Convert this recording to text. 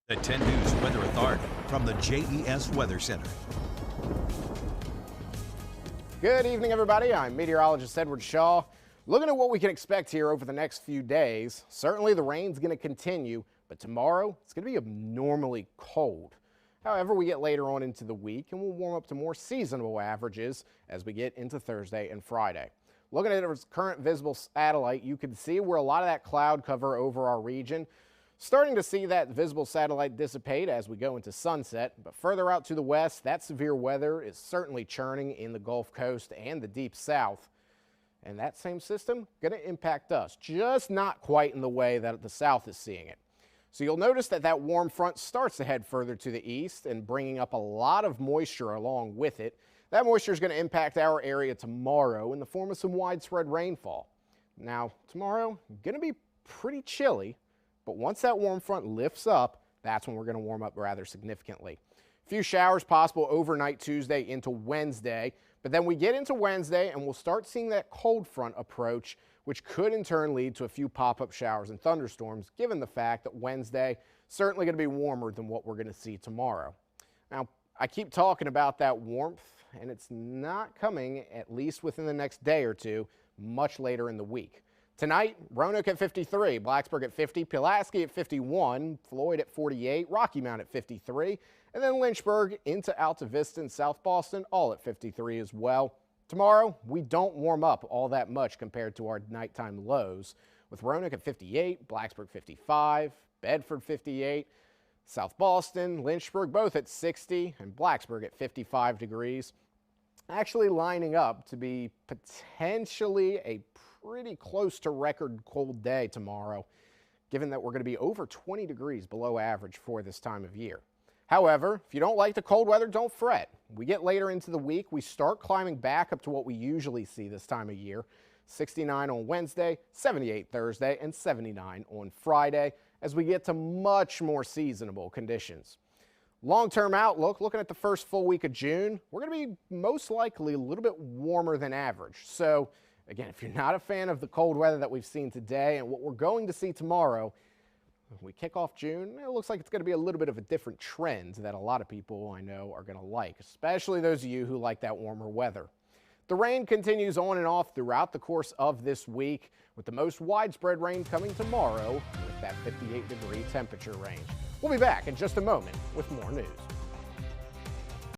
The 10 News Weather Authority from the JES Weather Center. Good evening, everybody. I'm meteorologist Edward Shaw. Looking at what we can expect here over the next few days, certainly the rain's going to continue, but tomorrow it's going to be abnormally cold. However, we get later on into the week and we'll warm up to more seasonable averages as we get into Thursday and Friday. Looking at our current visible satellite, you can see where a lot of that cloud cover over our region. Starting to see that visible satellite dissipate as we go into sunset, but further out to the west, that severe weather is certainly churning in the Gulf Coast and the deep south. And that same system going to impact us, just not quite in the way that the south is seeing it. So you'll notice that that warm front starts to head further to the east and bringing up a lot of moisture along with it. That moisture is going to impact our area tomorrow in the form of some widespread rainfall. Now, tomorrow, going to be pretty chilly. But once that warm front lifts up, that's when we're going to warm up rather significantly. A few showers possible overnight Tuesday into Wednesday, but then we get into Wednesday and we'll start seeing that cold front approach, which could in turn lead to a few pop-up showers and thunderstorms, given the fact that Wednesday certainly going to be warmer than what we're going to see tomorrow. Now, I keep talking about that warmth, and it's not coming, at least within the next day or two, much later in the week. Tonight, Roanoke at 53, Blacksburg at 50, Pulaski at 51, Floyd at 48, Rocky Mount at 53, and then Lynchburg into Alta Vista and South Boston all at 53 as well. Tomorrow, we don't warm up all that much compared to our nighttime lows, with Roanoke at 58, Blacksburg 55, Bedford 58, South Boston, Lynchburg both at 60, and Blacksburg at 55 degrees. Actually lining up to be potentially a pretty close to record cold day tomorrow, given that we're going to be over 20 degrees below average for this time of year. However, if you don't like the cold weather, don't fret. We get later into the week, we start climbing back up to what we usually see this time of year. 69 on Wednesday, 78 Thursday, and 79 on Friday as we get to much more seasonable conditions. Long-term outlook, looking at the first full week of June, we're going to be most likely a little bit warmer than average. So again, if you're not a fan of the cold weather that we've seen today and what we're going to see tomorrow, when we kick off June, it looks like it's going to be a little bit of a different trend that a lot of people I know are going to like, especially those of you who like that warmer weather. The rain continues on and off throughout the course of this week, with the most widespread rain coming tomorrow with that 58-degree temperature range. We'll be back in just a moment with more news.